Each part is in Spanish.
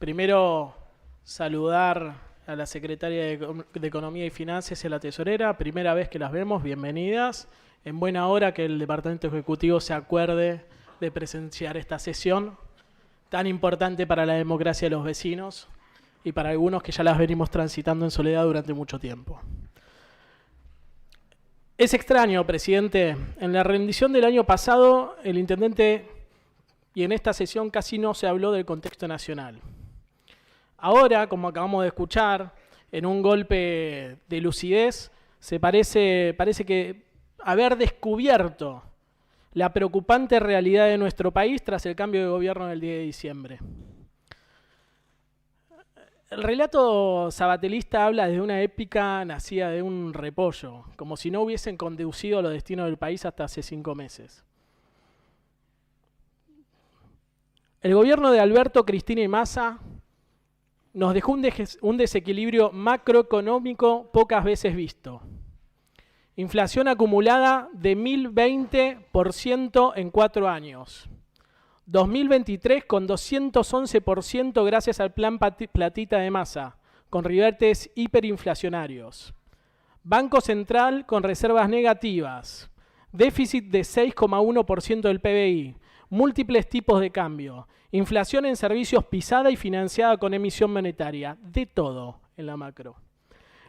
Primero, saludar a la secretaria de Economía y Finanzas y a la tesorera. Primera vez que las vemos, bienvenidas. En buena hora que el Departamento Ejecutivo se acuerde de presenciar esta sesión tan importante para la democracia de los vecinos y para algunos que ya las venimos transitando en soledad durante mucho tiempo. Es extraño, presidente, en la rendición del año pasado el intendente y en esta sesión casi no se habló del contexto nacional. Ahora, como acabamos de escuchar, en un golpe de lucidez, parece que haber descubierto la preocupante realidad de nuestro país tras el cambio de gobierno del 10 de diciembre. El relato sabatelista habla de una épica nacida de un repollo, como si no hubiesen conducido los destinos del país hasta hace 5 meses. El gobierno de Alberto, Cristina y Massa nos dejó un desequilibrio macroeconómico pocas veces visto. Inflación acumulada de 1020% en 4 años. 2023 con 211% gracias al plan Platita de Massa, con ribetes hiperinflacionarios. Banco Central con reservas negativas. Déficit de 6,1% del PBI. Múltiples tipos de cambio. Inflación en servicios pisada y financiada con emisión monetaria. De todo en la macro.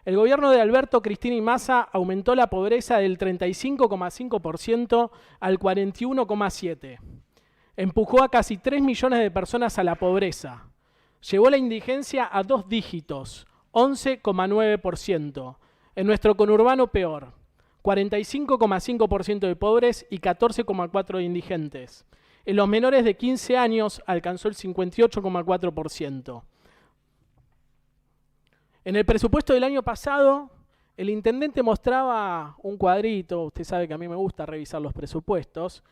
El gobierno de Alberto, Cristina y Massa aumentó la pobreza del 35,5% al 41,7%. Empujó a casi 3 millones de personas a la pobreza. Llevó la indigencia a 2 dígitos, 11,9%. En nuestro conurbano peor, 45,5% de pobres y 14,4% de indigentes. En los menores de 15 años alcanzó el 58,4%. En el presupuesto del año pasado, el intendente mostraba un cuadrito, usted sabe que a mí me gusta revisar los presupuestos,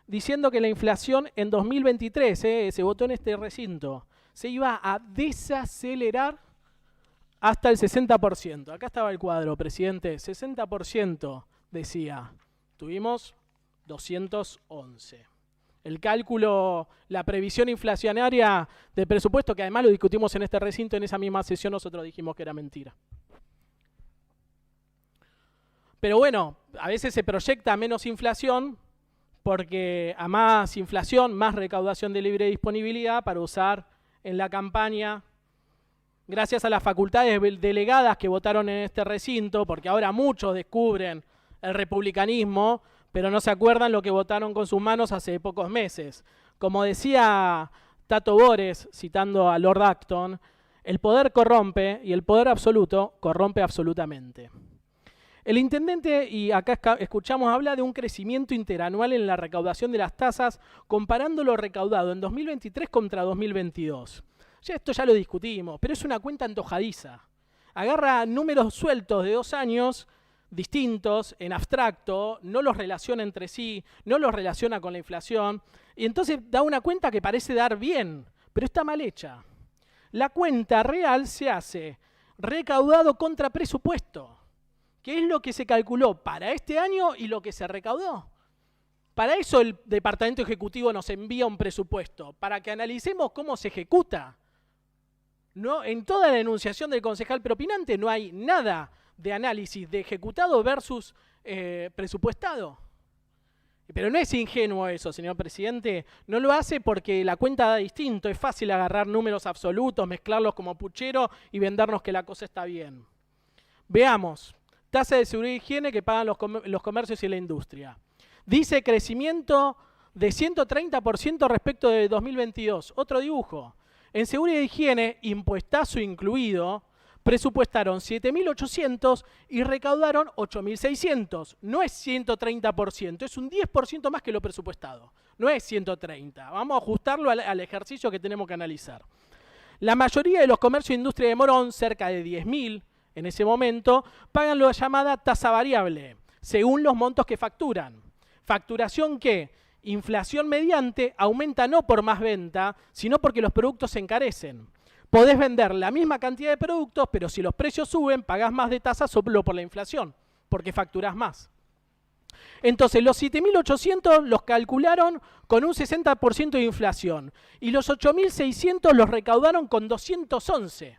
diciendo que la inflación en 2023, se votó en este recinto, se iba a desacelerar hasta el 60%. Acá estaba el cuadro, presidente, 60% decía. Tuvimos 211. El cálculo, la previsión inflacionaria del presupuesto, que además lo discutimos en este recinto, en esa misma sesión nosotros dijimos que era mentira. Pero bueno, a veces se proyecta menos inflación, porque a más inflación, más recaudación de libre disponibilidad para usar en la campaña, gracias a las facultades delegadas que votaron en este recinto, porque ahora muchos descubren el republicanismo, pero no se acuerdan lo que votaron con sus manos hace pocos meses. Como decía Tato Bores, citando a Lord Acton, el poder corrompe y el poder absoluto corrompe absolutamente. El intendente, y acá escuchamos, habla de un crecimiento interanual en la recaudación de las tasas, comparando lo recaudado en 2023 contra 2022. Esto ya lo discutimos, pero es una cuenta antojadiza. Agarra números sueltos de 2 años, distintos, en abstracto, no los relaciona entre sí, no los relaciona con la inflación, y entonces da una cuenta que parece dar bien, pero está mal hecha. La cuenta real se hace recaudado contra presupuesto, que es lo que se calculó para este año y lo que se recaudó. Para eso el Departamento Ejecutivo nos envía un presupuesto, para que analicemos cómo se ejecuta. No, en toda la enunciación del concejal propinante no hay nada de análisis de ejecutado versus presupuestado. Pero no es ingenuo eso, señor presidente. No lo hace porque la cuenta da distinto. Es fácil agarrar números absolutos, mezclarlos como puchero y vendernos que la cosa está bien. Veamos. Tasa de seguridad y higiene que pagan los comercios y la industria. Dice crecimiento de 130% respecto de 2022. Otro dibujo. En seguridad y higiene, impuestazo incluido, presupuestaron 7.800 y recaudaron 8.600. No es 130%, es un 10% más que lo presupuestado. No es 130. Vamos a ajustarlo al ejercicio que tenemos que analizar. La mayoría de los comercios e industria de Morón, cerca de 10.000 en ese momento, pagan la llamada tasa variable, según los montos que facturan. Facturación que, inflación mediante, aumenta no por más venta, sino porque los productos se encarecen. Podés vender la misma cantidad de productos, pero si los precios suben, pagás más de tasa solo por la inflación, porque facturás más. Entonces, los 7.800 los calcularon con un 60% de inflación y los 8.600 los recaudaron con 211.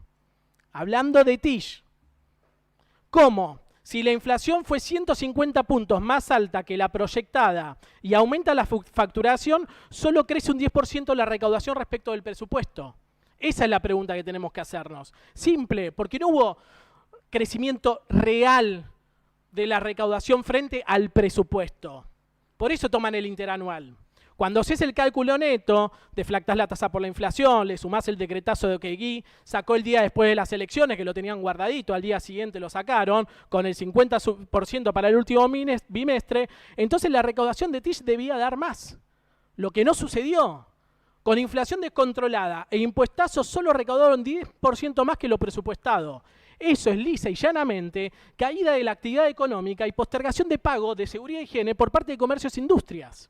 Hablando de TIJ. ¿Cómo? Si la inflación fue 150 puntos más alta que la proyectada y aumenta la facturación, solo crece un 10% la recaudación respecto del presupuesto. Esa es la pregunta que tenemos que hacernos. Simple, porque no hubo crecimiento real de la recaudación frente al presupuesto. Por eso toman el interanual. Cuando haces el cálculo neto, deflactás la tasa por la inflación, le sumás el decretazo de Oquegui, sacó el día después de las elecciones, que lo tenían guardadito, al día siguiente lo sacaron, con el 50% para el último bimestre, entonces la recaudación de TIJ debía dar más. Lo que no sucedió. Con inflación descontrolada e impuestazos solo recaudaron 10% más que lo presupuestado. Eso es lisa y llanamente caída de la actividad económica y postergación de pago de seguridad y higiene por parte de comercios e industrias.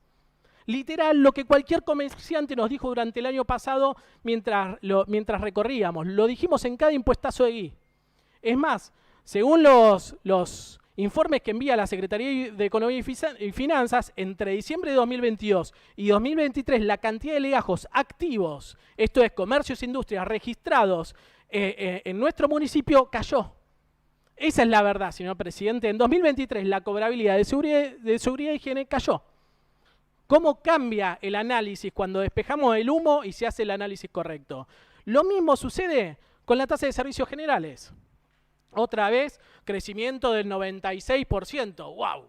Literal, lo que cualquier comerciante nos dijo durante el año pasado mientras recorríamos. Lo dijimos en cada impuestazo de GUI. Es más, según los informes que envía la Secretaría de Economía y Finanzas, entre diciembre de 2022 y 2023, la cantidad de legajos activos, esto es, comercios e industrias registrados en nuestro municipio, cayó. Esa es la verdad, señor presidente. En 2023, la cobrabilidad de seguridad y higiene cayó. ¿Cómo cambia el análisis cuando despejamos el humo y se hace el análisis correcto? Lo mismo sucede con la tasa de servicios generales. Otra vez, crecimiento del 96%. ¡Wow!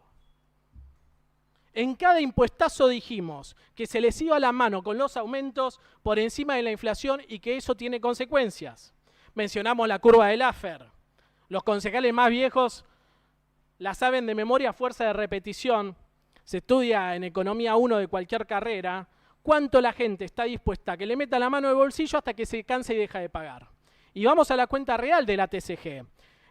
En cada impuestazo dijimos que se les iba la mano con los aumentos por encima de la inflación y que eso tiene consecuencias. Mencionamos la curva de Laffer. Los concejales más viejos la saben de memoria a fuerza de repetición. Se estudia en Economía 1 de cualquier carrera cuánto la gente está dispuesta a que le meta la mano de bolsillo hasta que se canse y deja de pagar. Y vamos a la cuenta real de la TCG.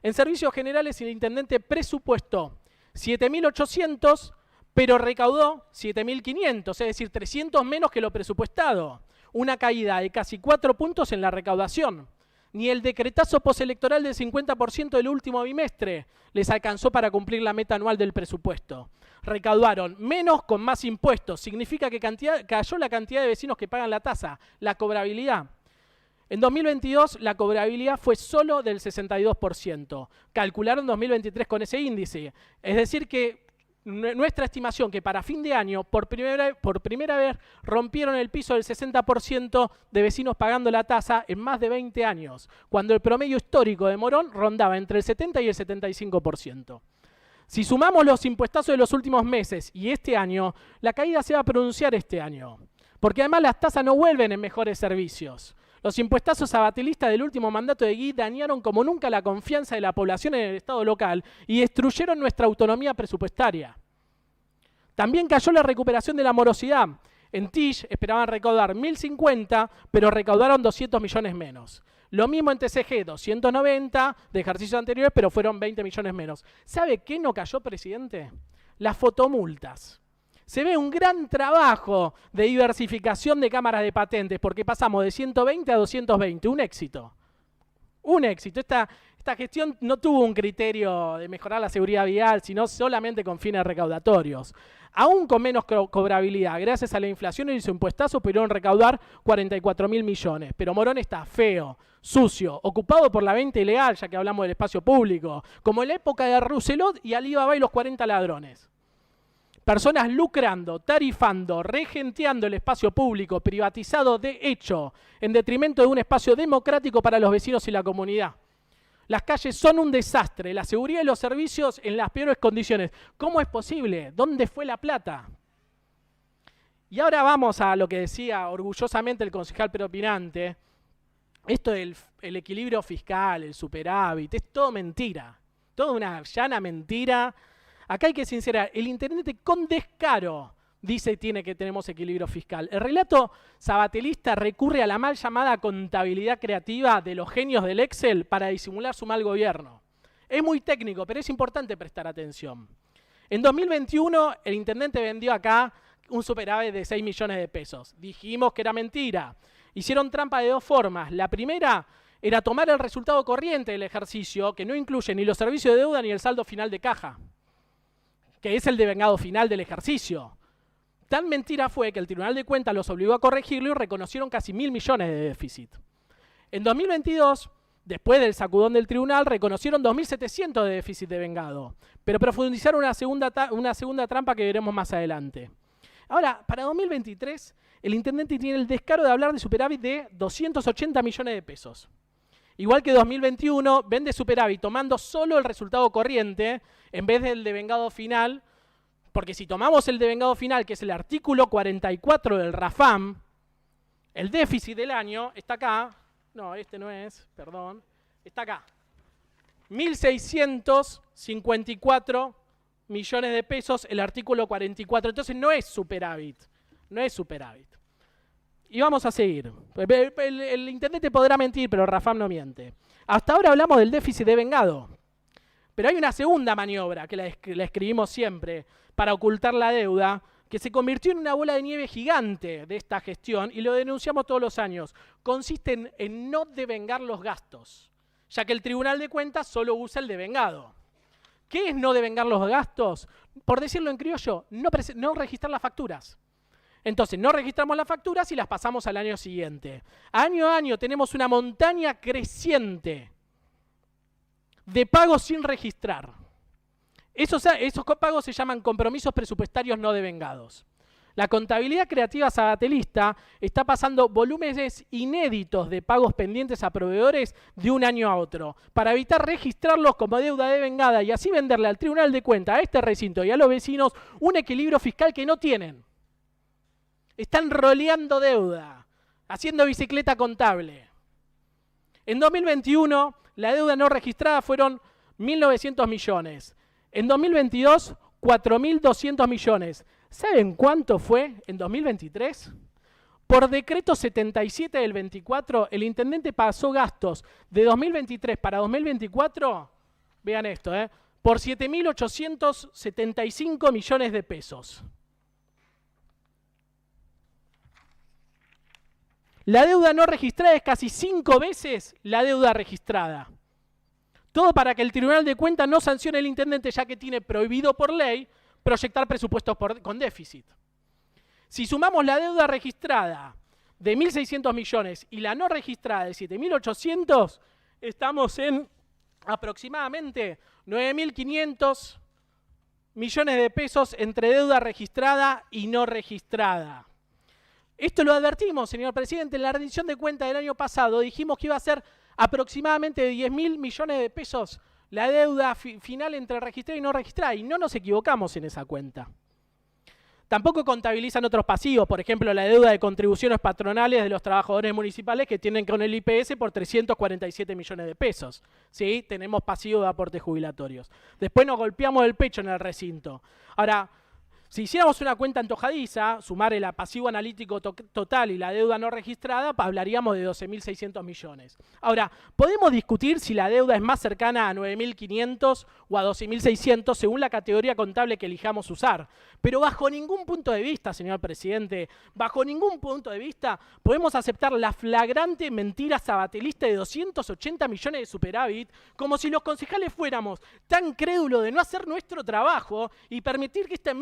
En servicios generales el intendente presupuestó 7.800, pero recaudó 7.500, es decir, 300 menos que lo presupuestado. Una caída de casi 4 puntos en la recaudación. Ni el decretazo postelectoral del 50% del último bimestre les alcanzó para cumplir la meta anual del presupuesto. Recaudaron menos con más impuestos. Significa que cayó la cantidad de vecinos que pagan la tasa, la cobrabilidad. En 2022 la cobrabilidad fue solo del 62%. Calcularon 2023 con ese índice. Es decir que nuestra estimación que para fin de año por primera vez rompieron el piso del 60% de vecinos pagando la tasa en más de 20 años, cuando el promedio histórico de Morón rondaba entre el 70 y el 75%. Si sumamos los impuestazos de los últimos meses y este año, la caída se va a pronunciar este año, porque además las tasas no vuelven en mejores servicios. Los impuestazos abatelistas del último mandato de Gui dañaron como nunca la confianza de la población en el Estado local y destruyeron nuestra autonomía presupuestaria. También cayó la recuperación de la morosidad. En TIJ esperaban recaudar 1.050, pero recaudaron 200 millones menos. Lo mismo en TCG, 290 de ejercicios anteriores, pero fueron 20 millones menos. ¿Sabe qué no cayó, presidente? Las fotomultas. Se ve un gran trabajo de diversificación de cámaras de patentes porque pasamos de 120 a 220. Un éxito. Un éxito. Esta gestión no tuvo un criterio de mejorar la seguridad vial, sino solamente con fines recaudatorios. Aún con menos cobrabilidad, gracias a la inflación y su impuestazo pudieron recaudar 44.000 millones. Pero Morón está feo, sucio, ocupado por la venta ilegal, ya que hablamos del espacio público, como en la época de Rousselot y Alibaba y los 40 ladrones. Personas lucrando, tarifando, regenteando el espacio público, privatizado de hecho, en detrimento de un espacio democrático para los vecinos y la comunidad. Las calles son un desastre, la seguridad y los servicios en las peores condiciones. ¿Cómo es posible? ¿Dónde fue la plata? Y ahora vamos a lo que decía orgullosamente el concejal preopinante. Esto del equilibrio fiscal, el superávit, es todo mentira. Toda una llana mentira. Acá hay que sincerar, el intendente con descaro dice que tenemos equilibrio fiscal. El relato sabatelista recurre a la mal llamada contabilidad creativa de los genios del Excel para disimular su mal gobierno. Es muy técnico, pero es importante prestar atención. En 2021, el intendente vendió acá un superávit de 6 millones de pesos. Dijimos que era mentira. Hicieron trampa de dos formas. La primera era tomar el resultado corriente del ejercicio, que no incluye ni los servicios de deuda ni el saldo final de caja. que es el devengado final del ejercicio. Tan mentira fue que el Tribunal de Cuentas los obligó a corregirlo y reconocieron casi 1.000 millones de déficit. En 2022, después del sacudón del tribunal, reconocieron 2.700 de déficit devengado, pero profundizaron una segunda trampa que veremos más adelante. Ahora, para 2023, el intendente tiene el descaro de hablar de superávit de 280 millones de pesos. Igual que 2021, vende superávit tomando solo el resultado corriente en vez del devengado final, porque si tomamos el devengado final, que es el artículo 44 del RAFAM, el déficit del año está acá. No, este no es, perdón. Está acá. 1.654 millones de pesos el artículo 44. Entonces no es superávit. No es superávit. Y vamos a seguir. El intendente podrá mentir, pero el RAFAM no miente. Hasta ahora hablamos del déficit devengado. Pero hay una segunda maniobra que la escribimos siempre para ocultar la deuda, que se convirtió en una bola de nieve gigante de esta gestión y lo denunciamos todos los años. Consiste en no devengar los gastos, ya que el Tribunal de Cuentas solo usa el devengado. ¿Qué es no devengar los gastos? Por decirlo en criollo, no registrar las facturas. Entonces, no registramos las facturas y las pasamos al año siguiente. Año a año tenemos una montaña creciente de pagos sin registrar. Esos pagos se llaman compromisos presupuestarios no devengados. La contabilidad creativa sabatelista está pasando volúmenes inéditos de pagos pendientes a proveedores de un año a otro, para evitar registrarlos como deuda devengada y así venderle al Tribunal de Cuentas, a este recinto y a los vecinos un equilibrio fiscal que no tienen. Están roleando deuda, haciendo bicicleta contable. En 2021, la deuda no registrada fueron 1.900 millones. En 2022, 4.200 millones. ¿Saben cuánto fue en 2023? Por decreto 77 del 24, el intendente pasó gastos de 2023 para 2024, vean esto, por 7.875 millones de pesos. La deuda no registrada es casi 5 veces la deuda registrada. Todo para que el Tribunal de Cuentas no sancione al intendente, ya que tiene prohibido por ley proyectar presupuestos con déficit. Si sumamos la deuda registrada de 1.600 millones y la no registrada de 7.800, estamos en aproximadamente 9.500 millones de pesos entre deuda registrada y no registrada. Esto lo advertimos, señor presidente, en la rendición de cuentas del año pasado. Dijimos que iba a ser aproximadamente de 10.000 millones de pesos la deuda final entre registrada y no registrada. Y no nos equivocamos en esa cuenta. Tampoco contabilizan otros pasivos, por ejemplo, la deuda de contribuciones patronales de los trabajadores municipales que tienen con el IPS por 347 millones de pesos. ¿Sí? Tenemos pasivo de aportes jubilatorios. Después nos golpeamos el pecho en el recinto. Ahora, si hiciéramos una cuenta antojadiza, sumar el pasivo analítico total y la deuda no registrada, hablaríamos de 12.600 millones. Ahora, podemos discutir si la deuda es más cercana a 9.500 o a 12.600 según la categoría contable que elijamos usar. Pero bajo ningún punto de vista, señor presidente, bajo ningún punto de vista podemos aceptar la flagrante mentira sabatelista de 280 millones de superávit como si los concejales fuéramos tan crédulos de no hacer nuestro trabajo y permitir que esta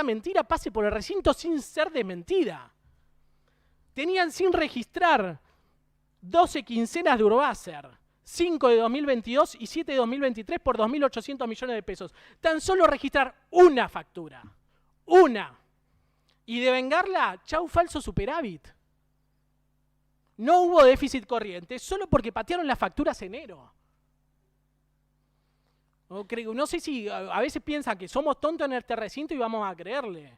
mentira pase por el recinto sin ser desmentida. Tenían sin registrar 12 quincenas de Urbacer, 5 de 2022 y 7 de 2023 por 2.800 millones de pesos. Tan solo registrar una factura. Una. Y devengarla, chau falso superávit. No hubo déficit corriente solo porque patearon las facturas enero. No sé si a veces piensan que somos tontos en este recinto y vamos a creerle.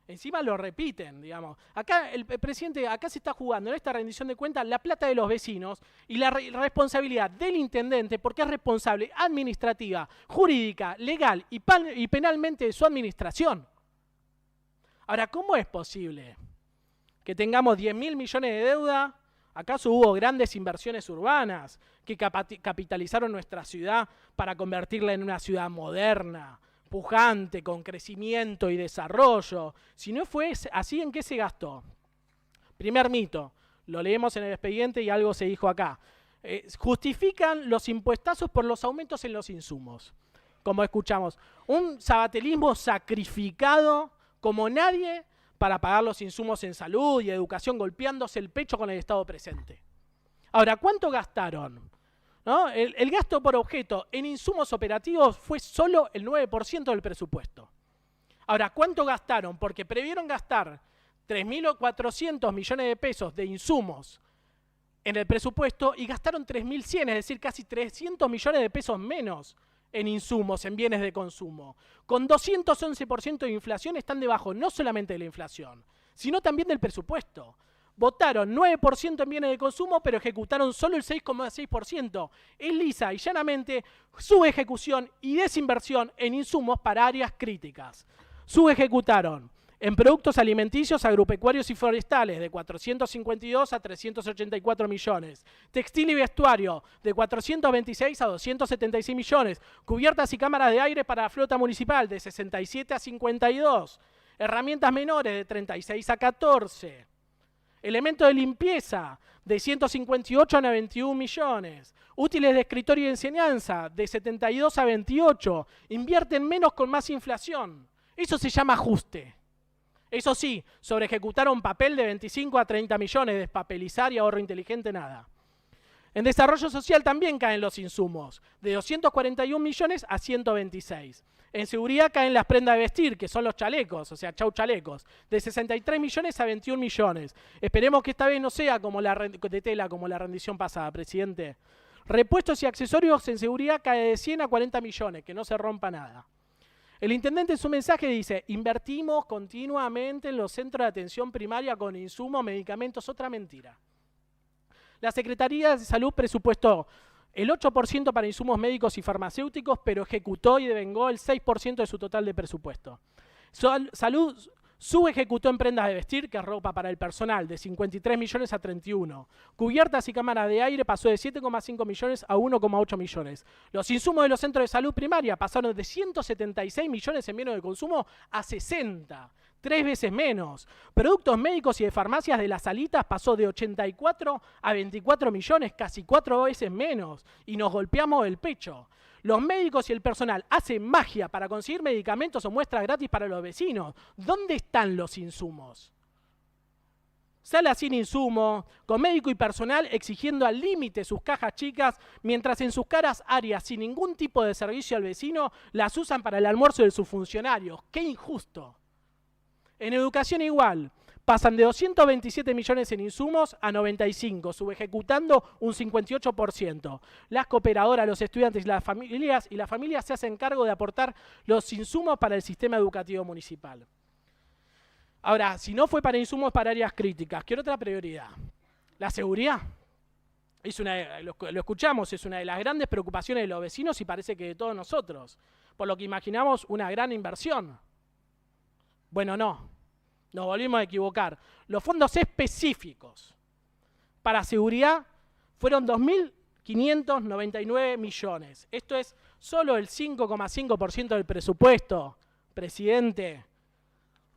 Encima lo repiten, digamos. Acá el presidente, acá se está jugando en esta rendición de cuentas la plata de los vecinos y la responsabilidad del intendente, porque es responsable administrativa, jurídica, legal y penalmente de su administración. Ahora, ¿cómo es posible que tengamos 10.000 millones de deuda? ¿Acaso hubo grandes inversiones urbanas que capitalizaron nuestra ciudad para convertirla en una ciudad moderna, pujante, con crecimiento y desarrollo? Si no fue así, ¿en qué se gastó? Primer mito, lo leemos en el expediente y algo se dijo acá. Justifican los impuestazos por los aumentos en los insumos. como escuchamos. Un sabatelismo sacrificado como nadie para pagar los insumos en salud y educación, golpeándose el pecho con el Estado presente. Ahora, ¿cuánto gastaron? ¿No? El gasto por objeto en insumos operativos fue solo el 9% del presupuesto. Ahora, ¿cuánto gastaron? Porque previeron gastar 3.400 millones de pesos de insumos en el presupuesto y gastaron 3.100, es decir, casi 300 millones de pesos menos en insumos, en bienes de consumo. Con 211% de inflación están debajo no solamente de la inflación, sino también del presupuesto. Votaron 9% en bienes de consumo, pero ejecutaron solo el 6,6%. Es lisa y llanamente subejecución y desinversión en insumos para áreas críticas. Subejecutaron en productos alimenticios, agropecuarios y forestales de 452 a 384 millones. Textil y vestuario de 426 a 276 millones. Cubiertas y cámaras de aire para la flota municipal de 67 a 52. Herramientas menores de 36 a 14. Elementos de limpieza de 158 a 91 millones. Útiles de escritorio y enseñanza de 72 a 28. Invierten menos con más inflación. Eso se llama ajuste. Eso sí, sobreejecutaron papel de 25 a 30 millones, despapelizar y ahorro inteligente nada. En desarrollo social también caen los insumos, de 241 millones a 126. En seguridad caen las prendas de vestir, que son los chalecos, o sea, chau chalecos, de 63 millones a 21 millones. Esperemos que esta vez no sea como de tela como la rendición pasada, presidente. Repuestos y accesorios en seguridad cae de 100 a 40 millones, que no se rompa nada. El intendente en su mensaje dice, invertimos continuamente en los centros de atención primaria con insumos, medicamentos, otra mentira. La Secretaría de Salud presupuestó el 8% para insumos médicos y farmacéuticos, pero ejecutó y devengó el 6% de su total de presupuesto. Salud subejecutó en prendas de vestir, que es ropa para el personal, de 53 millones a 31. Cubiertas y cámaras de aire pasó de 7,5 millones a 1,8 millones. Los insumos de los centros de salud primaria pasaron de 176 millones en bienes de consumo a 60. 3 veces menos. Productos médicos y de farmacias de las salitas pasó de 84 a 24 millones, casi 4 veces menos. Y nos golpeamos el pecho. Los médicos y el personal hacen magia para conseguir medicamentos o muestras gratis para los vecinos. ¿Dónde están los insumos? Sala sin insumo, con médico y personal exigiendo al límite sus cajas chicas, mientras en sus caras áreas sin ningún tipo de servicio al vecino las usan para el almuerzo de sus funcionarios. ¡Qué injusto! En educación igual, pasan de 227 millones en insumos a 95, subejecutando un 58%. Las cooperadoras, los estudiantes y las familias se hacen cargo de aportar los insumos para el sistema educativo municipal. Ahora, si no fue para insumos para áreas críticas, ¿qué otra prioridad? La seguridad. Lo escuchamos, es una de las grandes preocupaciones de los vecinos y parece que de todos nosotros. Por lo que imaginamos una gran inversión. Bueno, no. Nos volvimos a equivocar. Los fondos específicos para seguridad fueron 2.599 millones. Esto es solo el 5,5% del presupuesto, presidente,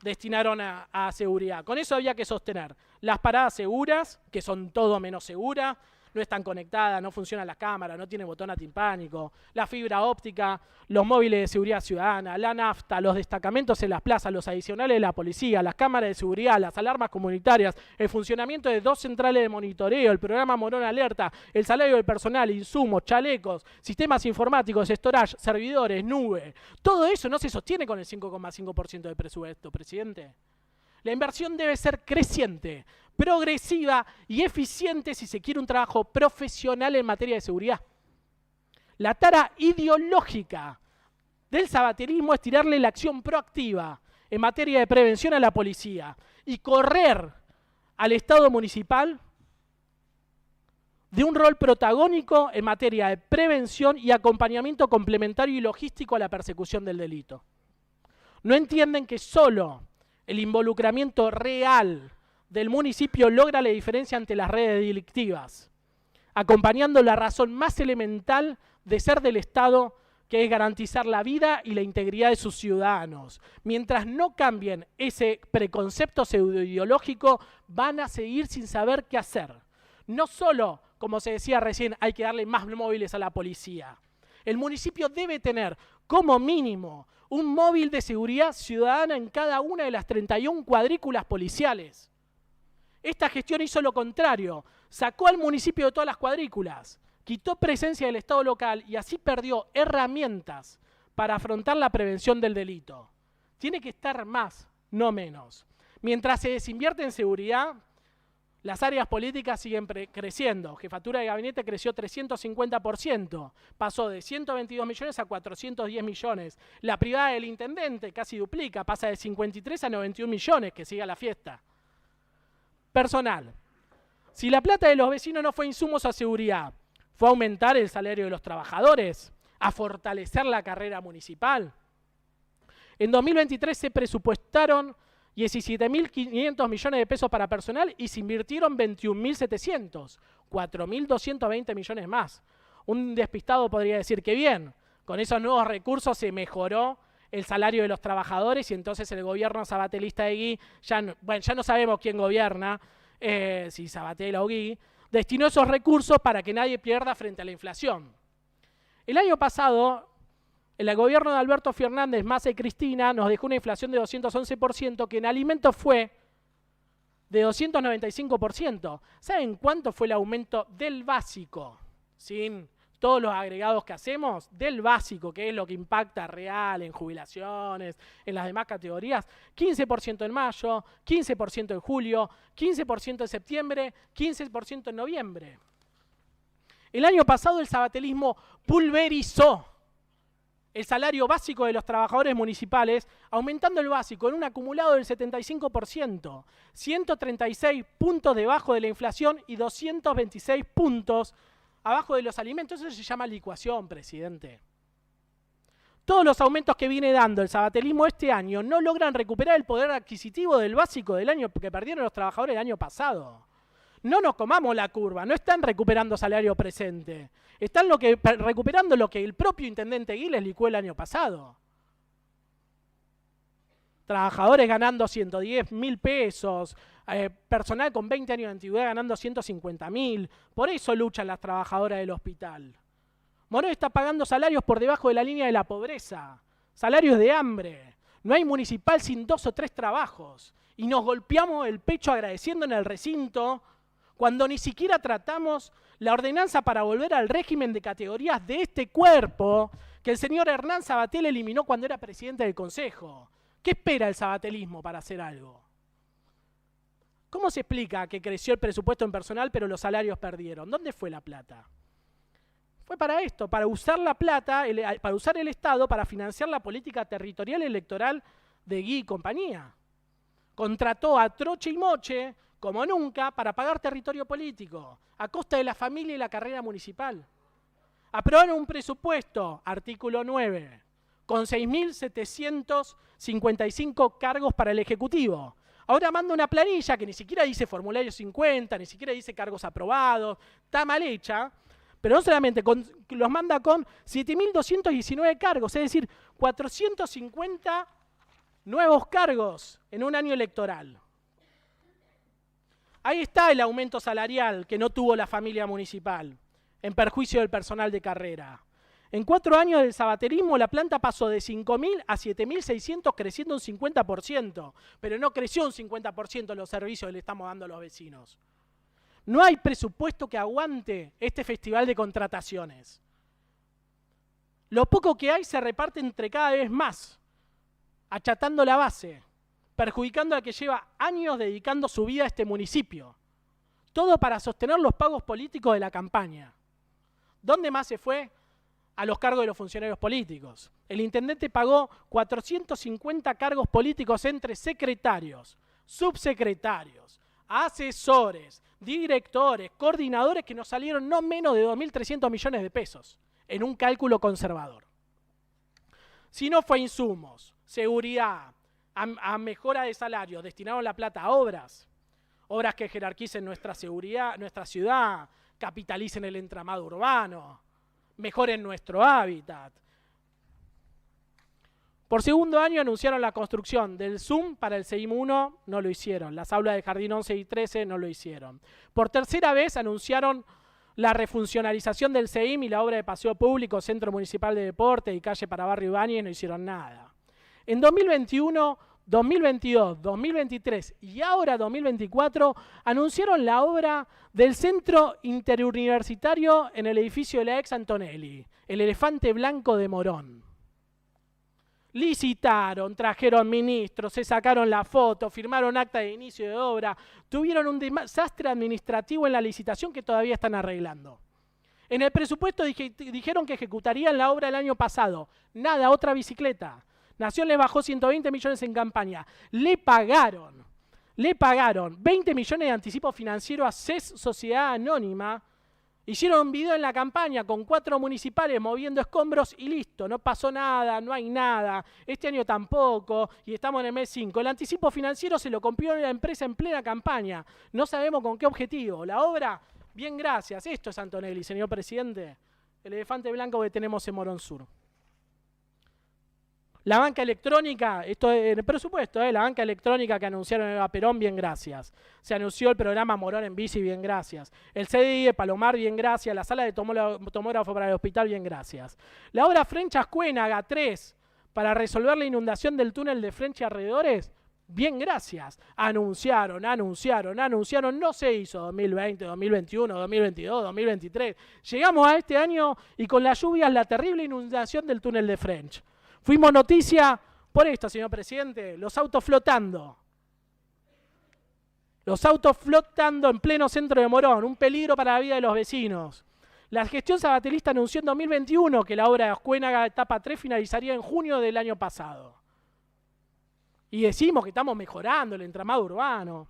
destinaron a seguridad. Con eso había que sostener las paradas seguras, que son todo menos seguras, no están conectadas, no funcionan las cámaras, no tienen botón antimpánico, la fibra óptica, los móviles de seguridad ciudadana, la nafta, los destacamentos en las plazas, los adicionales de la policía, las cámaras de seguridad, las alarmas comunitarias, el funcionamiento de 2 centrales de monitoreo, el programa Morón Alerta, el salario del personal, insumos, chalecos, sistemas informáticos, storage, servidores, nube. Todo eso no se sostiene con el 5,5% del presupuesto, presidente. La inversión debe ser creciente, progresiva y eficiente si se quiere un trabajo profesional en materia de seguridad. La tara ideológica del sabaterismo es tirarle la acción proactiva en materia de prevención a la policía y correr al Estado municipal de un rol protagónico en materia de prevención y acompañamiento complementario y logístico a la persecución del delito. No entienden que solo el involucramiento real del municipio logra la diferencia ante las redes delictivas, acompañando la razón más elemental de ser del Estado, que es garantizar la vida y la integridad de sus ciudadanos. Mientras no cambien ese preconcepto pseudoideológico, van a seguir sin saber qué hacer. No solo, como se decía recién, hay que darle más móviles a la policía. El municipio debe tener como mínimo, un móvil de seguridad ciudadana en cada una de las 31 cuadrículas policiales. Esta gestión hizo lo contrario, sacó al municipio de todas las cuadrículas, quitó presencia del Estado local y así perdió herramientas para afrontar la prevención del delito. Tiene que estar más, no menos. Mientras se desinvierte en seguridad, las áreas políticas siguen creciendo. Jefatura de gabinete creció 350%, pasó de 122 millones a 410 millones. La privada del intendente casi duplica, pasa de 53 a 91 millones, que siga la fiesta. Personal. Si la plata de los vecinos no fue insumos a seguridad, fue a aumentar el salario de los trabajadores, a fortalecer la carrera municipal. En 2023 se presupuestaron 17.500 millones de pesos para personal y se invirtieron 21.700, 4.220 millones más. Un despistado podría decir que bien, con esos nuevos recursos se mejoró el salario de los trabajadores y entonces el gobierno sabatelista de Gui, ya no sabemos quién gobierna, si Sabatel o Gui, destinó esos recursos para que nadie pierda frente a la inflación. El año pasado, el gobierno de Alberto Fernández, Massa y Cristina nos dejó una inflación de 211% que en alimentos fue de 295%. ¿Saben cuánto fue el aumento del básico? Sin todos los agregados que hacemos, del básico, que es lo que impacta real en jubilaciones, en las demás categorías. 15% en mayo, 15% en julio, 15% en septiembre, 15% en noviembre. El año pasado el sabatelismo pulverizó el salario básico de los trabajadores municipales, aumentando el básico en un acumulado del 75%, 136 puntos debajo de la inflación y 226 puntos abajo de los alimentos. Eso se llama licuación, presidente. Todos los aumentos que viene dando el sabatelismo este año no logran recuperar el poder adquisitivo del básico del año que perdieron los trabajadores el año pasado. No nos comamos la curva, no están recuperando salario presente. Están recuperando lo que el propio intendente Gui les licuó el año pasado. Trabajadores ganando 110.000 pesos, personal con 20 años de antigüedad ganando 150.000. Por eso luchan las trabajadoras del hospital. Morón está pagando salarios por debajo de la línea de la pobreza, salarios de hambre. No hay municipal sin 2 o 3 trabajos. Y nos golpeamos el pecho agradeciendo en el recinto cuando ni siquiera tratamos la ordenanza para volver al régimen de categorías de este cuerpo que el señor Hernán Sabatel eliminó cuando era presidente del Consejo. ¿Qué espera el sabatelismo para hacer algo? ¿Cómo se explica que creció el presupuesto en personal pero los salarios perdieron? ¿Dónde fue la plata? Fue para esto, para usar la plata, para usar el Estado para financiar la política territorial electoral de Gui y compañía. Contrató a troche y moche como nunca, para pagar territorio político, a costa de la familia y la carrera municipal. Aprobaron un presupuesto, artículo 9, con 6.755 cargos para el Ejecutivo. Ahora manda una planilla que ni siquiera dice formulario 50, ni siquiera dice cargos aprobados, está mal hecha, pero no solamente, los manda con 7.219 cargos, es decir, 450 nuevos cargos en un año electoral. Ahí está el aumento salarial que no tuvo la familia municipal, en perjuicio del personal de carrera. En 4 años del sabatelismo, la planta pasó de 5.000 a 7.600, creciendo un 50%, pero no creció un 50% los servicios que le estamos dando a los vecinos. No hay presupuesto que aguante este festival de contrataciones. Lo poco que hay se reparte entre cada vez más, achatando la base, perjudicando al que lleva años dedicando su vida a este municipio. Todo para sostener los pagos políticos de la campaña. ¿Dónde más se fue? A los cargos de los funcionarios políticos. El intendente pagó 450 cargos políticos entre secretarios, subsecretarios, asesores, directores, coordinadores que nos salieron no menos de 2.300 millones de pesos en un cálculo conservador. Si no fue insumos, seguridad, a mejora de salario, destinaron la plata a obras que jerarquicen nuestra seguridad, nuestra ciudad, capitalicen el entramado urbano, mejoren nuestro hábitat. Por segundo año anunciaron la construcción del Zoom para el CEIM 1, no lo hicieron. Las aulas de Jardín 11 y 13 no lo hicieron. Por tercera vez anunciaron la refuncionalización del CEIM y la obra de paseo público, Centro Municipal de Deporte y calle para Barrio Ibáñez no hicieron nada. En 2021, 2022, 2023 y ahora 2024 anunciaron la obra del Centro Interuniversitario en el edificio de la ex Antonelli, el Elefante Blanco de Morón. Licitaron, trajeron ministros, se sacaron la foto, firmaron acta de inicio de obra, tuvieron un desastre administrativo en la licitación que todavía están arreglando. En el presupuesto dijeron que ejecutarían la obra el año pasado. Nada, otra bicicleta. Nación le bajó 120 millones en campaña. Le pagaron 20 millones de anticipo financiero a CES Sociedad Anónima. Hicieron un video en la campaña con 4 municipales moviendo escombros y listo, no pasó nada, no hay nada, este año tampoco y estamos en el mes 5. El anticipo financiero se lo compró la empresa en plena campaña, no sabemos con qué objetivo. La obra, bien gracias, esto es Antonelli, señor presidente, el elefante blanco que tenemos en Morón Sur. La banca electrónica, esto es en el presupuesto, la banca electrónica que anunciaron en Eva Perón, bien gracias. Se anunció el programa Morón en Bici, bien gracias. El CDI de Palomar, bien gracias. La sala de tomógrafo para el hospital, bien gracias. La obra French Ascuénaga 3 para resolver la inundación del túnel de French y alrededores, bien gracias. Anunciaron, no se hizo 2020, 2021, 2022, 2023. Llegamos a este año y con las lluvias la terrible inundación del túnel de French. Fuimos noticia por esto, señor presidente, los autos flotando. Los autos flotando en pleno centro de Morón, un peligro para la vida de los vecinos. La gestión sabatelista anunció en 2021 que la obra de Ascuénaga etapa 3 finalizaría en junio del año pasado. Y decimos que estamos mejorando el entramado urbano.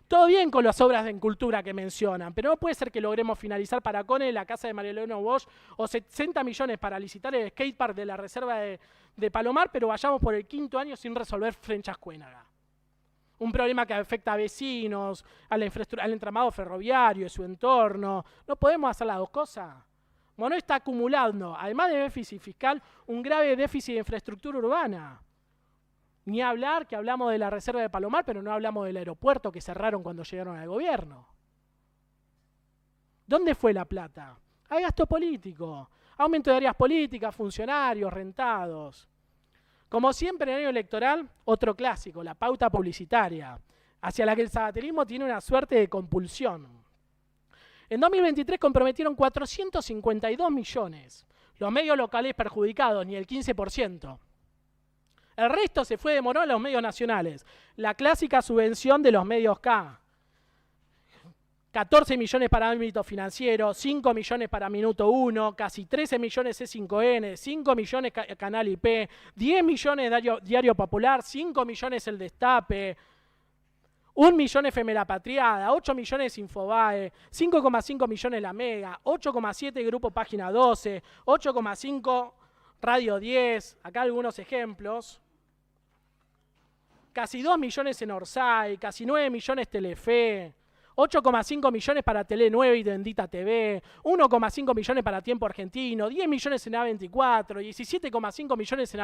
Todo bien con las obras en cultura que mencionan, pero no puede ser que logremos finalizar para Cone la casa de María Elena Bosch o 60 millones para licitar el skatepark de la reserva de Palomar, pero vayamos por el 5º año sin resolver French Ascuénaga. Un problema que afecta a vecinos, a la infraestructura, al entramado ferroviario, su entorno. No podemos hacer las dos cosas. Morón está acumulando, además de déficit fiscal, un grave déficit de infraestructura urbana. Ni hablar que hablamos de la reserva de Palomar, pero no hablamos del aeropuerto que cerraron cuando llegaron al gobierno. ¿Dónde fue la plata? Hay gasto político, aumento de áreas políticas, funcionarios, rentados. Como siempre en el año electoral, otro clásico, la pauta publicitaria, hacia la que el sabatelismo tiene una suerte de compulsión. En 2023 comprometieron 452 millones, los medios locales perjudicados, ni el 15%. El resto se fue de Morón a los medios nacionales. La clásica subvención de los medios K. 14 millones para ámbito financiero, 5 millones para Minuto 1, casi 13 millones C5N, 5 millones Canal IP, 10 millones Diario Popular, 5 millones El Destape, 1 millón FM La Patriada, 8 millones Infobae, 5,5 millones La Mega, 8,7 Grupo Página 12, 8,5 Radio 10, acá algunos ejemplos. Casi 2 millones en Orsay, casi 9 millones Telefe, 8,5 millones para Tele 9 y Bendita TV, 1,5 millones para Tiempo Argentino, 10 millones en A24, 17,5 millones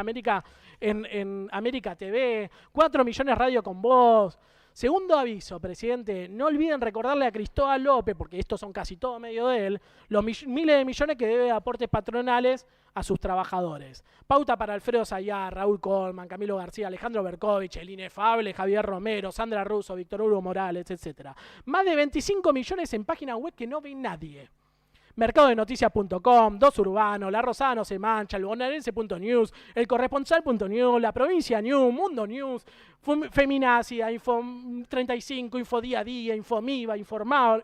en América TV, 4 millones Radio con Voz. Segundo aviso, presidente, no olviden recordarle a Cristóbal López, porque estos son casi todo medio de él, los miles de millones que debe de aportes patronales a sus trabajadores. Pauta para Alfredo Sayar, Raúl Colman, Camilo García, Alejandro Berkovich, el inefable Javier Romero, Sandra Russo, Víctor Hugo Morales, etc. Más de 25 millones en páginas web que no ve nadie. Mercadodenoticias.com, Dos Urbano, La Rosada No Se Mancha, el bonaerense.news, el corresponsal.news, La Provincia News, Mundo News, Feminacia, Info 35, Info Día a Día, Infomiva, Informano,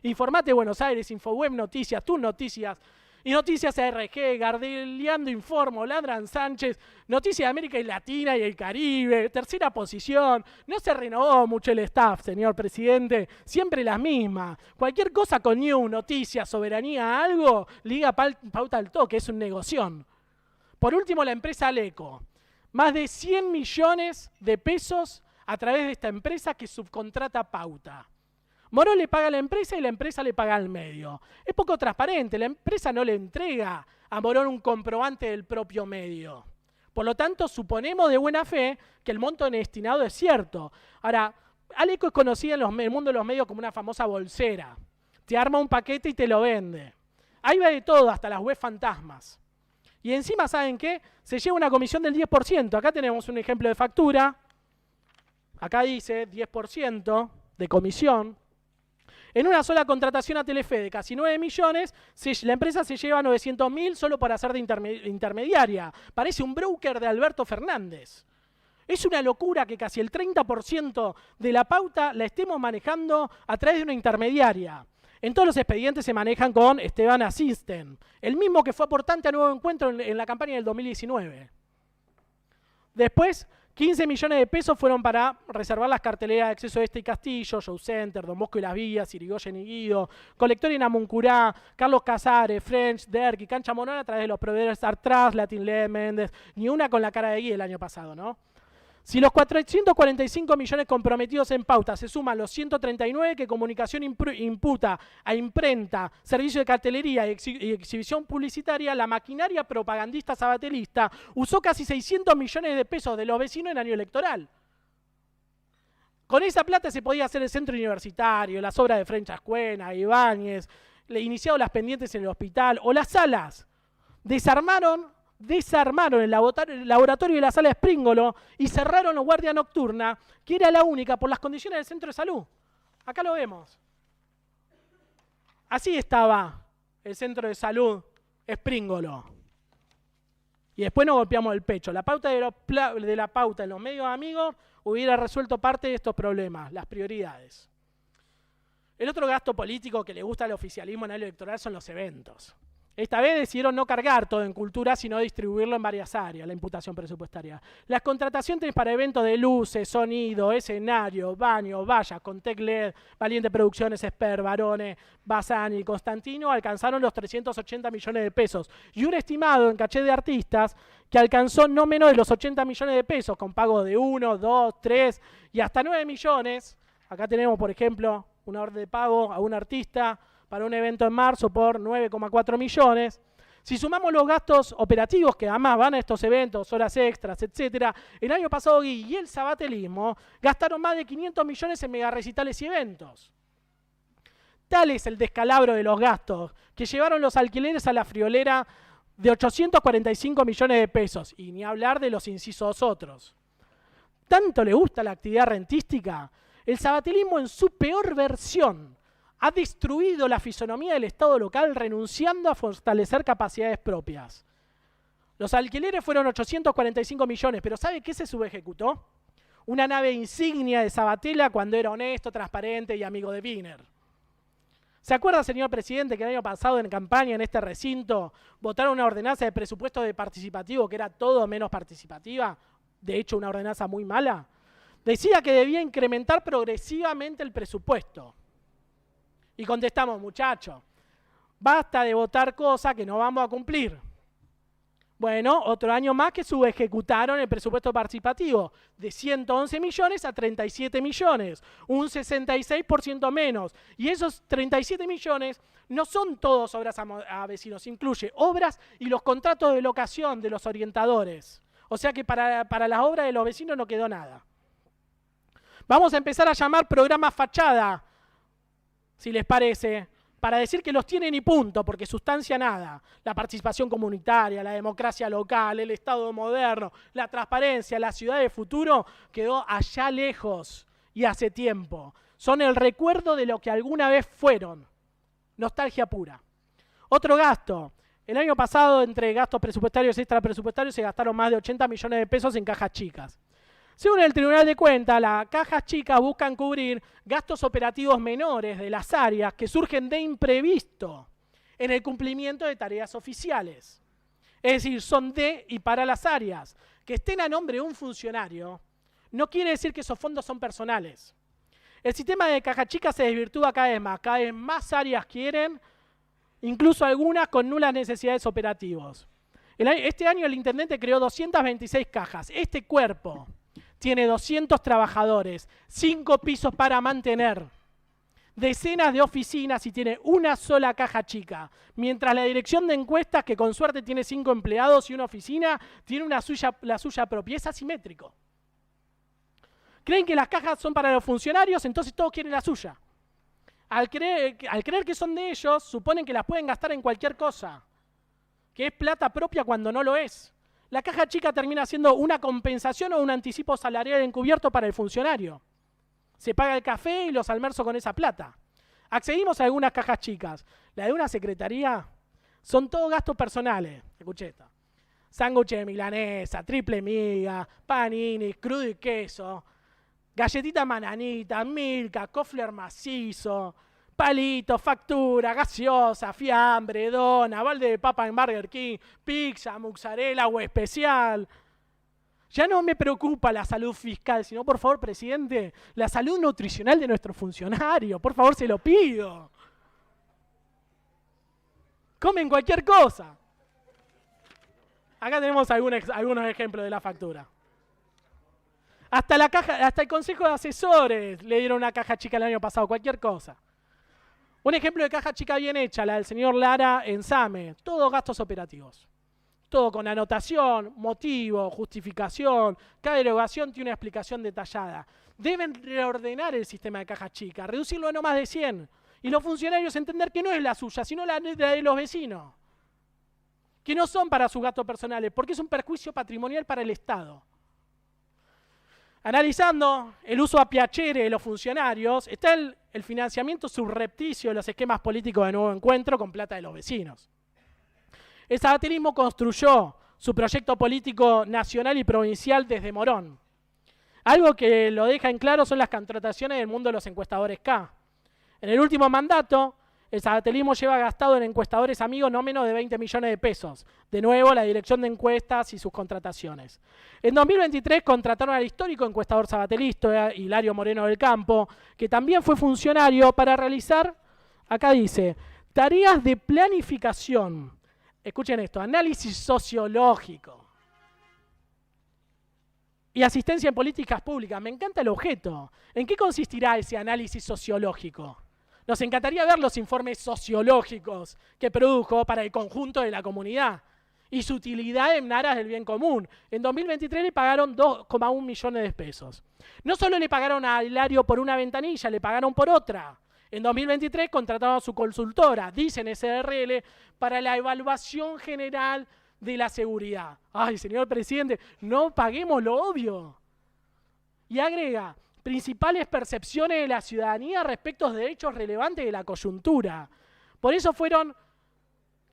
Informate Buenos Aires, Infoweb Noticias, Tus Noticias, y Noticias ARG, Gardeliando Informo, Ladran Sánchez, Noticias de América y Latina y el Caribe, tercera posición. No se renovó mucho el staff, señor presidente, siempre las mismas. Cualquier cosa con News, Noticias, Soberanía, algo, liga pauta al toque, es un negoción. Por último, la empresa Aleco. Más de 100 millones de pesos a través de esta empresa que subcontrata pauta. Morón le paga a la empresa y la empresa le paga al medio. Es poco transparente, la empresa no le entrega a Morón un comprobante del propio medio. Por lo tanto, suponemos de buena fe que el monto destinado es cierto. Ahora, Aleco es conocida en el mundo de los medios como una famosa bolsera. te arma un paquete y te lo vende. Ahí va de todo, hasta las web fantasmas. Y encima, ¿saben qué? Se lleva una comisión del 10%. Acá tenemos un ejemplo de factura. Acá dice 10% de comisión. En una sola contratación a Telefe de casi 9 millones, la empresa se lleva 900.000 solo por hacer de intermediaria. Parece un broker de Alberto Fernández. Es una locura que casi el 30% de la pauta la estemos manejando a través de una intermediaria. En todos los expedientes se manejan con Esteban Asisten, el mismo que fue aportante a Nuevo Encuentro en la campaña del 2019. Después, 15 millones de pesos fueron para reservar las carteleras de acceso Este y Castillo, Show Center, Don Bosco y Las Vías, Irigoyen y Guido, Colector en Amuncurá, Carlos Casares, French, Derk y Cancha Monona a través de los proveedores Artras, Latin Led, Méndez, ni una con la cara de Guy el año pasado, ¿no? Si los 445 millones comprometidos en pauta se suman los 139 que Comunicación imputa a imprenta, servicio de cartelería y exhibición publicitaria, la maquinaria propagandista sabatelista usó casi 600 millones de pesos de los vecinos en año electoral. Con esa plata se podía hacer el centro universitario, las obras de French Ascuena, Ibáñez, iniciado las pendientes en el hospital o las salas. Desarmaron el laboratorio de la sala Springolo y cerraron la guardia nocturna, que era la única por las condiciones del centro de salud. Acá lo vemos. Así estaba el centro de salud Springolo. Y después nos golpeamos el pecho. La pauta de la pauta en los medios amigos hubiera resuelto parte de estos problemas, las prioridades. El otro gasto político que le gusta al oficialismo en el electoral son los eventos. Esta vez decidieron no cargar todo en cultura, sino distribuirlo en varias áreas, la imputación presupuestaria. Las contrataciones para eventos de luces, sonido, escenario, baño, vallas, Contec LED, Valiente Producciones, Esper, Barone, Bazán y Constantino alcanzaron los 380 millones de pesos. Y un estimado en caché de artistas que alcanzó no menos de los 80 millones de pesos, con pagos de 1, 2, 3 y hasta 9 millones. Acá tenemos, por ejemplo, una orden de pago a un artista para un evento en marzo por 9,4 millones. Si sumamos los gastos operativos que además van a estos eventos, horas extras, etc., el año pasado Guy y el sabatelismo gastaron más de 500 millones en megarecitales y eventos. Tal es el descalabro de los gastos que llevaron los alquileres a la friolera de 845 millones de pesos, y ni hablar de los incisos otros. ¿Tanto le gusta la actividad rentística? El sabatelismo en su peor versión ha destruido la fisonomía del Estado local renunciando a fortalecer capacidades propias. Los alquileres fueron 845 millones, pero ¿sabe qué se subejecutó? Una nave insignia de Sabatella cuando era honesto, transparente y amigo de Wiener. ¿Se acuerda, señor presidente, que el año pasado en campaña en este recinto votaron una ordenanza de presupuesto de participativo que era todo menos participativa? De hecho, una ordenanza muy mala. Decía que debía incrementar progresivamente el presupuesto. Y contestamos, muchachos, basta de votar cosas que no vamos a cumplir. Bueno, otro año más que subejecutaron el presupuesto participativo, de 111 millones a 37 millones, un 66% menos. Y esos 37 millones no son todos obras a vecinos, incluye obras y los contratos de locación de los orientadores. O sea que para las obras de los vecinos no quedó nada. Vamos a empezar a llamar programas fachada, si les parece, para decir que los tienen y punto, porque sustancia nada. La participación comunitaria, la democracia local, el Estado moderno, la transparencia, la ciudad de futuro, quedó allá lejos y hace tiempo. Son el recuerdo de lo que alguna vez fueron. Nostalgia pura. Otro gasto. El año pasado, entre gastos presupuestarios y extrapresupuestarios, se gastaron más de 80 millones de pesos en cajas chicas. Según el Tribunal de Cuentas, las cajas chicas buscan cubrir gastos operativos menores de las áreas que surgen de imprevisto en el cumplimiento de tareas oficiales. Es decir, son de y para las áreas. Que estén a nombre de un funcionario no quiere decir que esos fondos son personales. El sistema de caja chica se desvirtúa cada vez más áreas quieren, incluso algunas con nulas necesidades operativas. Este año el intendente creó 226 cajas. Este cuerpo tiene 200 trabajadores, 5 pisos para mantener, decenas de oficinas y tiene una sola caja chica. Mientras la dirección de encuestas, que con suerte tiene 5 empleados y una oficina, tiene la suya propia. Es asimétrico. Creen que las cajas son para los funcionarios, entonces todos quieren la suya. Al creer que son de ellos, suponen que las pueden gastar en cualquier cosa, que es plata propia cuando no lo es. La caja chica termina siendo una compensación o un anticipo salarial encubierto para el funcionario. Se paga el café y los almuerzos con esa plata. Accedimos a algunas cajas chicas. La de una secretaría son todos gastos personales. Escuché esto. Sándwich de milanesa, triple miga, panini, crudo y queso, galletita mananita, Milka, Kofler macizo, palito, factura, gaseosa, fiambre, dona, balde de papa en Burger King, pizza, mozzarella o especial. Ya no me preocupa la salud fiscal, sino, por favor, presidente, la salud nutricional de nuestros funcionarios. Por favor, se lo pido. Comen cualquier cosa. Acá tenemos algunos ejemplos de la factura. Hasta el Consejo de Asesores le dieron una caja chica el año pasado, cualquier cosa. Un ejemplo de caja chica bien hecha, la del señor Lara en SAME. Todos gastos operativos. Todo con anotación, motivo, justificación. Cada erogación tiene una explicación detallada. Deben reordenar el sistema de caja chica, reducirlo a no más de 100. Y los funcionarios entender que no es la suya, sino la de los vecinos. Que no son para sus gastos personales, porque es un perjuicio patrimonial para el Estado. Analizando el uso a piacere de los funcionarios, está el financiamiento subrepticio de los esquemas políticos de Nuevo Encuentro con plata de los vecinos. El sabatilismo construyó su proyecto político nacional y provincial desde Morón. Algo que lo deja en claro son las contrataciones del mundo de los encuestadores K. En el último mandato, el sabatilismo lleva gastado en encuestadores amigos no menos de 20 millones de pesos. De nuevo, la dirección de encuestas y sus contrataciones. En 2023 contrataron al histórico encuestador sabatelista, Hilario Moreno del Campo, que también fue funcionario para realizar, acá dice, tareas de planificación. Escuchen esto, análisis sociológico y asistencia en políticas públicas. Me encanta el objeto. ¿En qué consistirá ese análisis sociológico? Nos encantaría ver los informes sociológicos que produjo para el conjunto de la comunidad y su utilidad en aras del bien común. En 2023 le pagaron 2,1 millones de pesos. No solo le pagaron a Hilario por una ventanilla, le pagaron por otra. En 2023 contrataron a su consultora, dicen SRL, para la evaluación general de la seguridad. Ay, señor presidente, no paguemos lo obvio. Y agrega, principales percepciones de la ciudadanía respecto de hechos relevantes de la coyuntura. Por eso fueron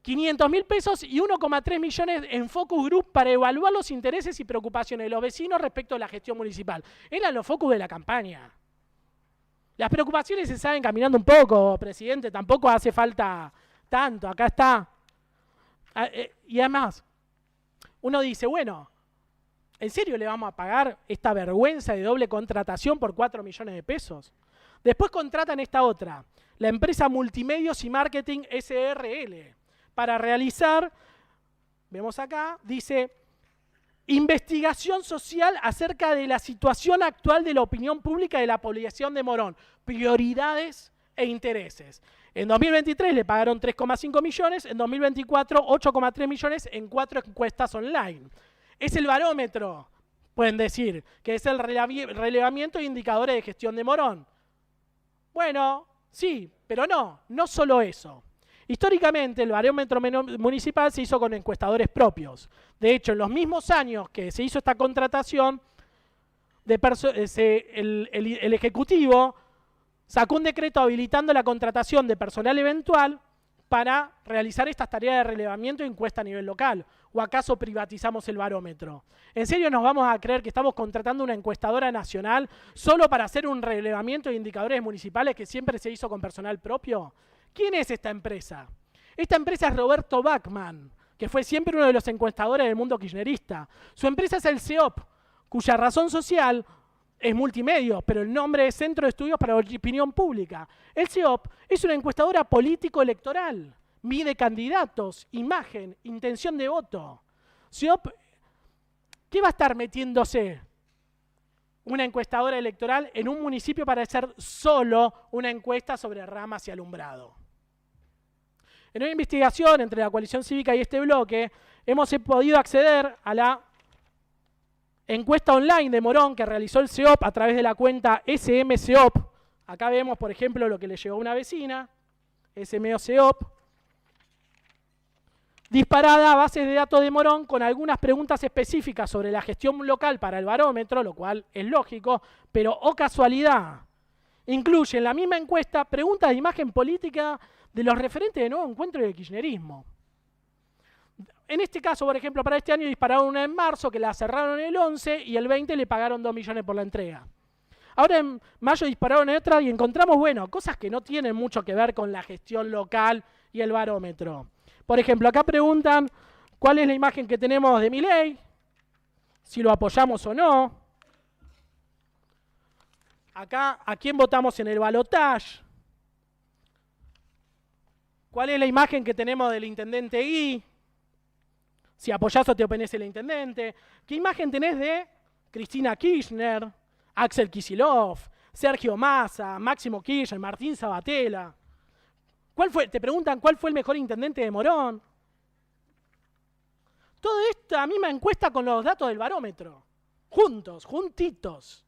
500.000 pesos y 1,3 millones en focus group para evaluar los intereses y preocupaciones de los vecinos respecto a la gestión municipal. Eran los focus de la campaña. Las preocupaciones se saben caminando un poco, presidente, tampoco hace falta tanto, acá está. Y además, uno dice, bueno, ¿en serio le vamos a pagar esta vergüenza de doble contratación por 4 millones de pesos? Después contratan esta otra, la empresa Multimedios y Marketing SRL, para realizar, vemos acá, dice, investigación social acerca de la situación actual de la opinión pública de la población de Morón, prioridades e intereses. En 2023 le pagaron 3,5 millones, en 2024 8,3 millones en 4 encuestas online. Es el barómetro, pueden decir, que es el relevamiento de indicadores de gestión de Morón. Bueno, sí, pero no solo eso. Históricamente, el barómetro municipal se hizo con encuestadores propios. De hecho, en los mismos años que se hizo esta contratación, el Ejecutivo sacó un decreto habilitando la contratación de personal eventual para realizar estas tareas de relevamiento e encuesta a nivel local. ¿O acaso privatizamos el barómetro? ¿En serio nos vamos a creer que estamos contratando una encuestadora nacional solo para hacer un relevamiento de indicadores municipales que siempre se hizo con personal propio? ¿Quién es esta empresa? Esta empresa es Roberto Bachman, que fue siempre uno de los encuestadores del mundo kirchnerista. Su empresa es el CEOP, cuya razón social es Multimedios, pero el nombre es Centro de Estudios para la Opinión Pública. El CEOP es una encuestadora político-electoral. Mide candidatos, imagen, intención de voto. CEOP, ¿qué va a estar metiéndose una encuestadora electoral en un municipio para hacer solo una encuesta sobre ramas y alumbrado? En una investigación entre la coalición cívica y este bloque, hemos podido acceder a la encuesta online de Morón que realizó el CEOP a través de la cuenta SMCEOP, Acá vemos, por ejemplo, lo que le llegó a una vecina, SMO-CEOP, disparada a bases de datos de Morón con algunas preguntas específicas sobre la gestión local para el barómetro, lo cual es lógico, pero, oh casualidad, incluye en la misma encuesta preguntas de imagen política de los referentes de Nuevo Encuentro y del kirchnerismo. En este caso, por ejemplo, para este año dispararon una en marzo, que la cerraron el 11, y el 20 le pagaron 2 millones por la entrega. Ahora en mayo dispararon otra y encontramos, bueno, cosas que no tienen mucho que ver con la gestión local y el barómetro. Por ejemplo, acá preguntan cuál es la imagen que tenemos de Milei, si lo apoyamos o no. Acá, ¿a quién votamos en el balotaje? ¿Cuál es la imagen que tenemos del intendente Gui? Si apoyás o te oponés el intendente. ¿Qué imagen tenés de Cristina Kirchner, Axel Kicillof, Sergio Massa, Máximo Kirchner, Martín Sabatella? Te preguntan cuál fue el mejor intendente de Morón. Todo esto, a misma encuesta con los datos del barómetro. Juntos, juntitos.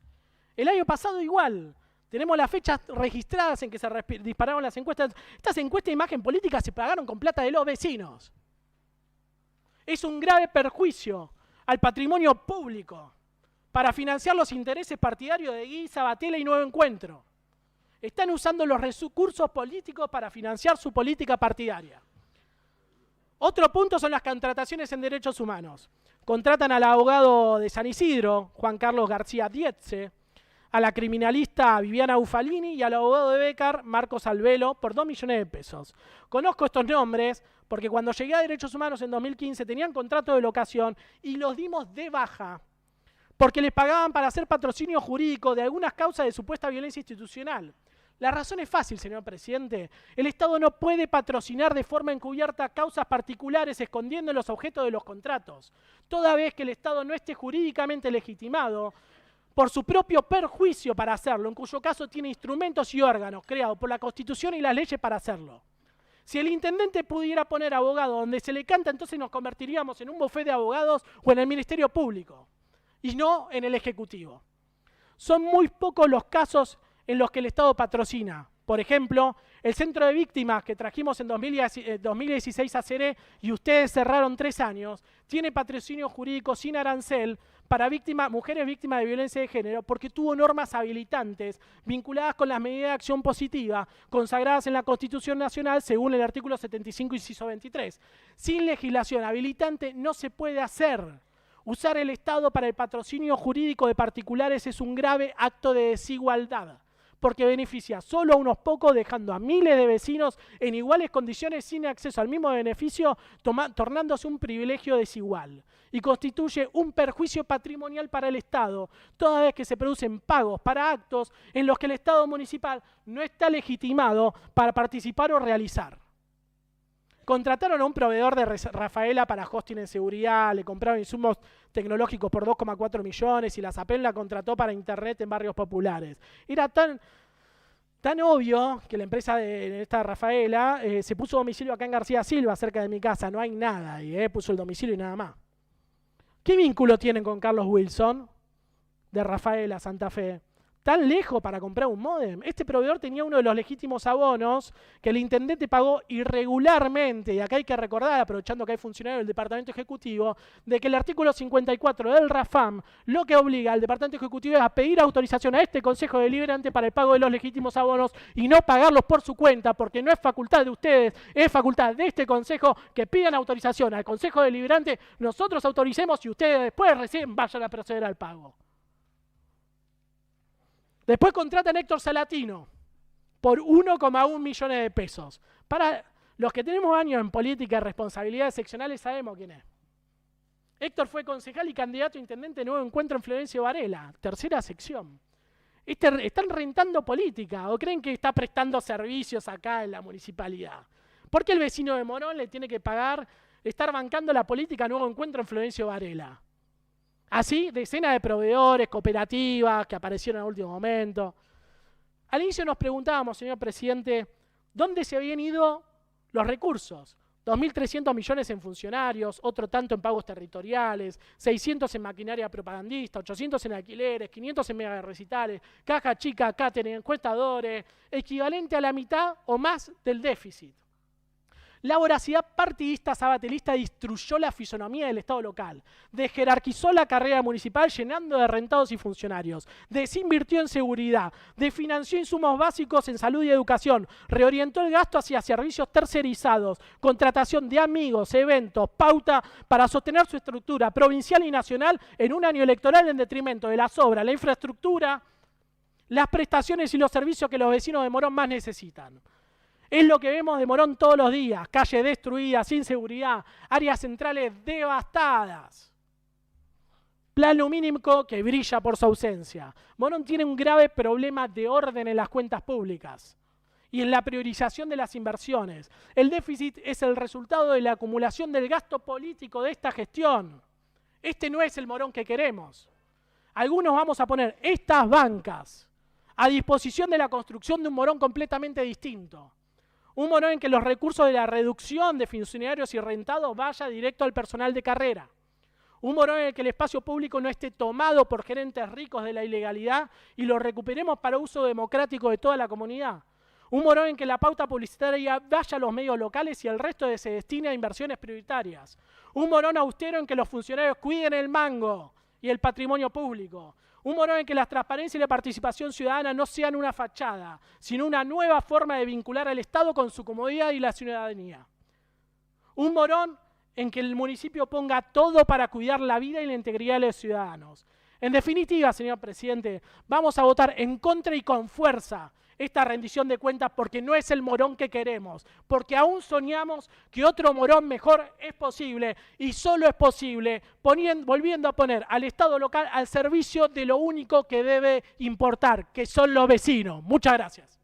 El año pasado igual. Tenemos las fechas registradas en que se dispararon las encuestas. Estas encuestas de imagen política se pagaron con plata de los vecinos. Es un grave perjuicio al patrimonio público para financiar los intereses partidarios de Gui, Sabatella y Nuevo Encuentro. Están usando los recursos políticos para financiar su política partidaria. Otro punto son las contrataciones en derechos humanos. Contratan al abogado de San Isidro, Juan Carlos García Dietze, a la criminalista Viviana Ufalini y al abogado de Becar, Marcos Albelo, por 2 millones de pesos. Conozco estos nombres porque cuando llegué a Derechos Humanos en 2015 tenían contrato de locación y los dimos de baja porque les pagaban para hacer patrocinio jurídico de algunas causas de supuesta violencia institucional. La razón es fácil, señor presidente. El Estado no puede patrocinar de forma encubierta causas particulares escondiendo los objetos de los contratos. Toda vez que el Estado no esté jurídicamente legitimado por su propio perjuicio para hacerlo, en cuyo caso tiene instrumentos y órganos creados por la Constitución y las leyes para hacerlo. Si el intendente pudiera poner abogado donde se le canta, entonces nos convertiríamos en un bufete de abogados o en el Ministerio Público, y no en el Ejecutivo. Son muy pocos los casos en los que el Estado patrocina. Por ejemplo, el centro de víctimas que trajimos en 2016 a Seré y ustedes cerraron 3 años, tiene patrocinio jurídico sin arancel para mujeres víctimas de violencia de género porque tuvo normas habilitantes vinculadas con las medidas de acción positiva consagradas en la Constitución Nacional según el artículo 75, inciso 23. Sin legislación habilitante no se puede hacer. Usar el Estado para el patrocinio jurídico de particulares es un grave acto de desigualdad, porque beneficia solo a unos pocos, dejando a miles de vecinos en iguales condiciones sin acceso al mismo beneficio, tornándose un privilegio desigual. Y constituye un perjuicio patrimonial para el Estado, toda vez que se producen pagos para actos en los que el Estado municipal no está legitimado para participar o realizar. Contrataron a un proveedor de Rafaela para hosting en seguridad, le compraron insumos tecnológicos por 2,4 millones y la SAPEN la contrató para internet en barrios populares. Era tan obvio que la empresa de esta Rafaela se puso domicilio acá en García Silva, cerca de mi casa, no hay nada ahí, puso el domicilio y nada más. ¿Qué vínculo tienen con Carlos Wilson de Rafaela, Santa Fe? ¿Tan lejos para comprar un módem? Este proveedor tenía uno de los legítimos abonos que el intendente pagó irregularmente, y acá hay que recordar, aprovechando que hay funcionarios del Departamento Ejecutivo, de que el artículo 54 del RAFAM lo que obliga al Departamento Ejecutivo es a pedir autorización a este Consejo Deliberante para el pago de los legítimos abonos y no pagarlos por su cuenta, porque no es facultad de ustedes, es facultad de este Consejo que pidan autorización al Consejo Deliberante, nosotros autoricemos y ustedes después recién vayan a proceder al pago. Después contratan a Héctor Salatino por 1,1 millones de pesos. Para los que tenemos años en política y responsabilidades seccionales sabemos quién es. Héctor fue concejal y candidato a intendente de Nuevo Encuentro en Florencio Varela, 3ª sección. Están rentando política o creen que está prestando servicios acá en la municipalidad. ¿Por qué el vecino de Morón le tiene que pagar, estar bancando la política Nuevo Encuentro en Florencio Varela? Así, decenas de proveedores, cooperativas que aparecieron en último momento. Al inicio nos preguntábamos, señor presidente, ¿dónde se habían ido los recursos? 2.300 millones en funcionarios, otro tanto en pagos territoriales, 600 en maquinaria propagandista, 800 en alquileres, 500 en mega recitales, caja chica, catering, encuestadores, equivalente a la mitad o más del déficit. La voracidad partidista sabatelista destruyó la fisonomía del Estado local, desjerarquizó la carrera municipal llenando de rentados y funcionarios, desinvirtió en seguridad, desfinanció insumos básicos en salud y educación, reorientó el gasto hacia servicios tercerizados, contratación de amigos, eventos, pauta para sostener su estructura provincial y nacional en un año electoral en detrimento de las obras, la infraestructura, las prestaciones y los servicios que los vecinos de Morón más necesitan. Es lo que vemos de Morón todos los días, calles destruidas, sin seguridad, áreas centrales devastadas. Plan lumínico que brilla por su ausencia. Morón tiene un grave problema de orden en las cuentas públicas y en la priorización de las inversiones. El déficit es el resultado de la acumulación del gasto político de esta gestión. Este no es el Morón que queremos. Algunos vamos a poner estas bancas a disposición de la construcción de un Morón completamente distinto. Un Morón en que los recursos de la reducción de funcionarios y rentados vaya directo al personal de carrera. Un Morón en el que el espacio público no esté tomado por gerentes ricos de la ilegalidad y lo recuperemos para uso democrático de toda la comunidad. Un Morón en que la pauta publicitaria vaya a los medios locales y el resto se destine a inversiones prioritarias. Un Morón austero en que los funcionarios cuiden el mango y el patrimonio público. Un Morón en que la transparencia y la participación ciudadana no sean una fachada, sino una nueva forma de vincular al Estado con su comodidad y la ciudadanía. Un Morón en que el municipio ponga todo para cuidar la vida y la integridad de los ciudadanos. En definitiva, señor presidente, vamos a votar en contra y con fuerza esta rendición de cuentas porque no es el Morón que queremos, porque aún soñamos que otro Morón mejor es posible y solo es posible volviendo a poner al Estado local al servicio de lo único que debe importar, que son los vecinos. Muchas gracias.